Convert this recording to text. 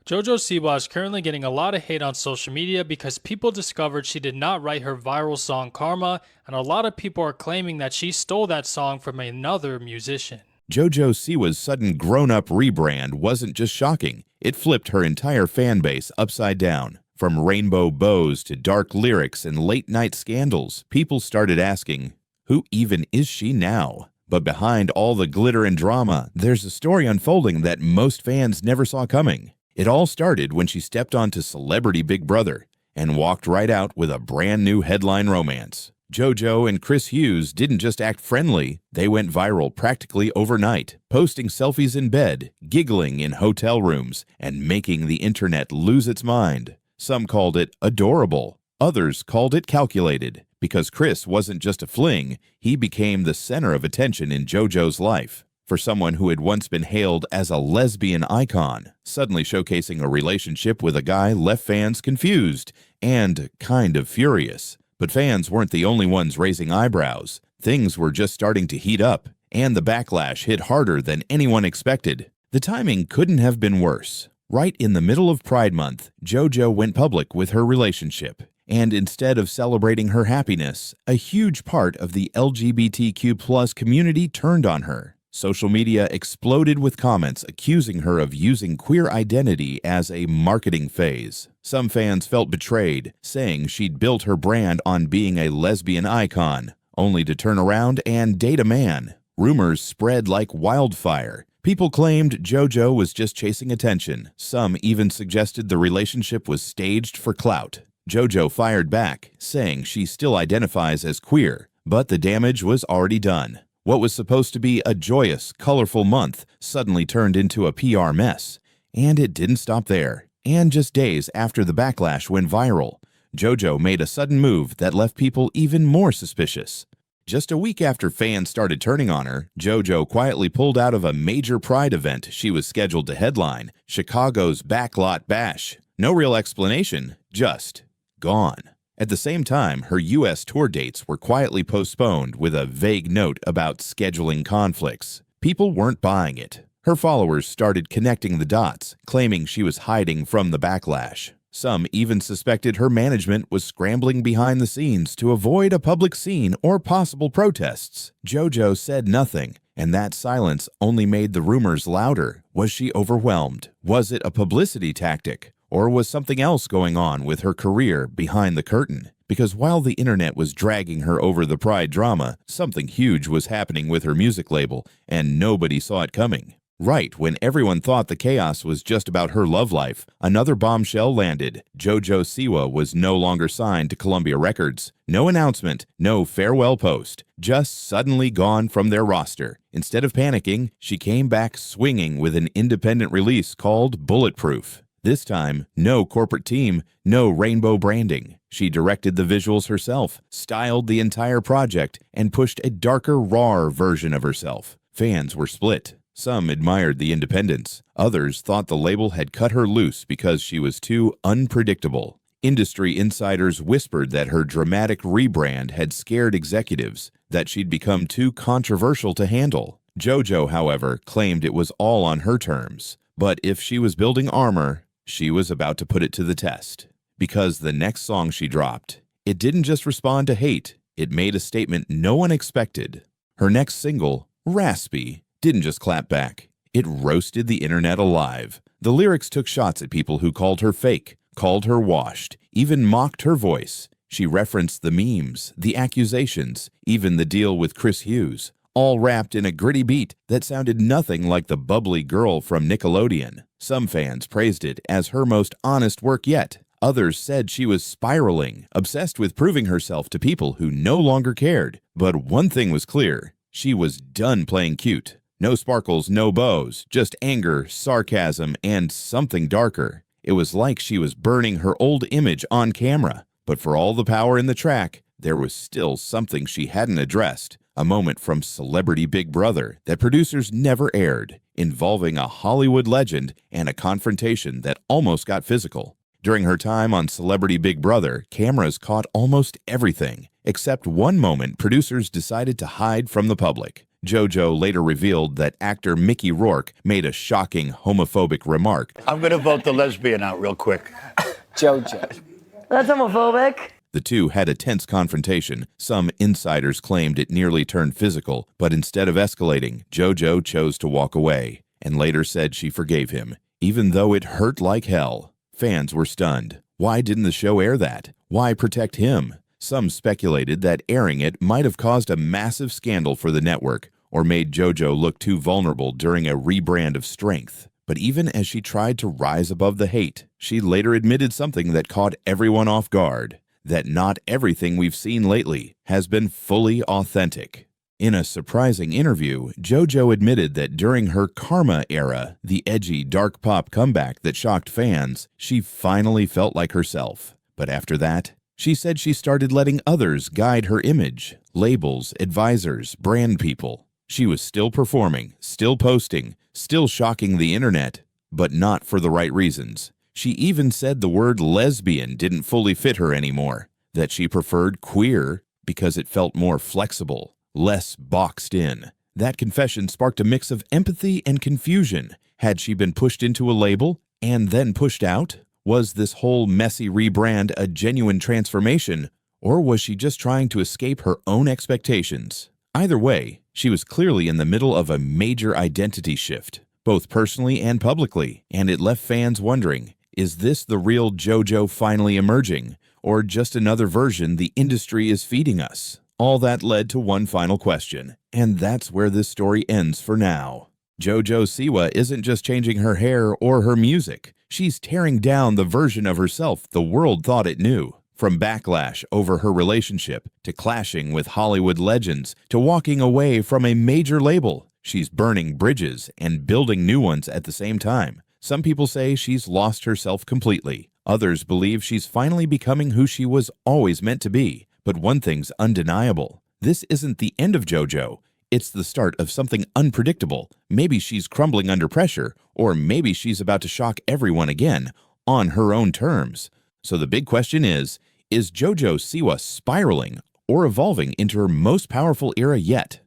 Jojo Siwa is currently getting a lot of hate on social media because people discovered she did not write her viral song Karma, and a lot of people are claiming that she stole that song from another musician. Jojo Siwa's sudden grown-up rebrand wasn't just shocking, it flipped her entire fan base upside down. From rainbow bows to dark lyrics and late-night scandals, people started asking, who even is she now? But behind all the glitter and drama, there's a story unfolding that most fans never saw coming. It all started when she stepped onto Celebrity Big Brother and walked right out with a brand new headline romance. Jojo and Chris Hughes didn't just act friendly, they went viral practically overnight, posting selfies in bed, giggling in hotel rooms, and making the internet lose its mind. Some called it adorable, others called it calculated, because Chris wasn't just a fling, he became the center of attention in Jojo's life. For someone who had once been hailed as a lesbian icon, suddenly showcasing a relationship with a guy left fans confused and kind of furious. But fans weren't the only ones raising eyebrows. Things were just starting to heat up, and the backlash hit harder than anyone expected. The timing couldn't have been worse. Right in the middle of Pride Month, Jojo went public with her relationship. And instead of celebrating her happiness, a huge part of the LGBTQ+ community turned on her. Social media exploded with comments accusing her of using queer identity as a marketing phase. Some fans felt betrayed, saying she'd built her brand on being a lesbian icon, only to turn around and date a man. Rumors spread like wildfire. People claimed Jojo was just chasing attention. Some even suggested the relationship was staged for clout. Jojo fired back, saying she still identifies as queer, but the damage was already done. What was supposed to be a joyous, colorful month suddenly turned into a PR mess. And it didn't stop there. And just days after the backlash went viral, Jojo made a sudden move that left people even more suspicious. Just a week after fans started turning on her, Jojo quietly pulled out of a major Pride event she was scheduled to headline, Chicago's Backlot Bash. No real explanation, just gone. At the same time, her U.S. tour dates were quietly postponed with a vague note about scheduling conflicts. People weren't buying it. Her followers started connecting the dots, claiming she was hiding from the backlash. Some even suspected her management was scrambling behind the scenes to avoid a public scene or possible protests. Jojo said nothing, and that silence only made the rumors louder. Was she overwhelmed? Was it a publicity tactic? Or was something else going on with her career behind the curtain? Because while the internet was dragging her over the Pride drama, something huge was happening with her music label, and nobody saw it coming. Right when everyone thought the chaos was just about her love life, another bombshell landed. Jojo Siwa was no longer signed to Columbia Records. No announcement, no farewell post, just suddenly gone from their roster. Instead of panicking, she came back swinging with an independent release called Bulletproof. This time, no corporate team, no rainbow branding. She directed the visuals herself, styled the entire project, and pushed a darker, rawer version of herself. Fans were split. Some admired the independence. Others thought the label had cut her loose because she was too unpredictable. Industry insiders whispered that her dramatic rebrand had scared executives, that she'd become too controversial to handle. Jojo, however, claimed it was all on her terms. But if she was building armor, she was about to put it to the test. Because the next song she dropped, it didn't just respond to hate, it made a statement no one expected. Her next single, Raspy, didn't just clap back. It roasted the internet alive. The lyrics took shots at people who called her fake, called her washed, even mocked her voice. She referenced the memes, the accusations, even the deal with Chris Hughes, all wrapped in a gritty beat that sounded nothing like the bubbly girl from Nickelodeon. Some fans praised it as her most honest work yet. Others said she was spiraling, obsessed with proving herself to people who no longer cared. But one thing was clear, she was done playing cute. No sparkles, no bows, just anger, sarcasm, and something darker. It was like she was burning her old image on camera. But for all the power in the track, there was still something she hadn't addressed. A moment from Celebrity Big Brother that producers never aired, involving a Hollywood legend and a confrontation that almost got physical. During her time on Celebrity Big Brother, cameras caught almost everything, except one moment producers decided to hide from the public. Jojo later revealed that actor Mickey Rourke made a shocking homophobic remark. I'm going to vote the lesbian out real quick. Jojo. That's homophobic. The two had a tense confrontation. Some insiders claimed it nearly turned physical, but instead of escalating, Jojo chose to walk away and later said she forgave him, even though it hurt like hell. Fans were stunned. Why didn't the show air that? Why protect him? Some speculated that airing it might have caused a massive scandal for the network or made Jojo look too vulnerable during a rebrand of strength. But even as she tried to rise above the hate, she later admitted something that caught everyone off guard, that not everything we've seen lately has been fully authentic. In a surprising interview, Jojo admitted that during her Karma era, the edgy dark pop comeback that shocked fans, she finally felt like herself. But after that, she said she started letting others guide her image, labels, advisors, brand people. She was still performing, still posting, still shocking the internet, but not for the right reasons. She even said the word lesbian didn't fully fit her anymore, that she preferred queer because it felt more flexible, less boxed in. That confession sparked a mix of empathy and confusion. Had she been pushed into a label and then pushed out? Was this whole messy rebrand a genuine transformation, or was she just trying to escape her own expectations? Either way, she was clearly in the middle of a major identity shift, both personally and publicly, and it left fans wondering, is this the real Jojo finally emerging, or just another version the industry is feeding us? All that led to one final question, and that's where this story ends for now. Jojo Siwa isn't just changing her hair or her music. She's tearing down the version of herself the world thought it knew. From backlash over her relationship, to clashing with Hollywood legends, to walking away from a major label, she's burning bridges and building new ones at the same time. Some people say she's lost herself completely. Others believe she's finally becoming who she was always meant to be. But one thing's undeniable. This isn't the end of Jojo. It's the start of something unpredictable. Maybe she's crumbling under pressure, or maybe she's about to shock everyone again, on her own terms. So the big question is Jojo Siwa spiraling or evolving into her most powerful era yet?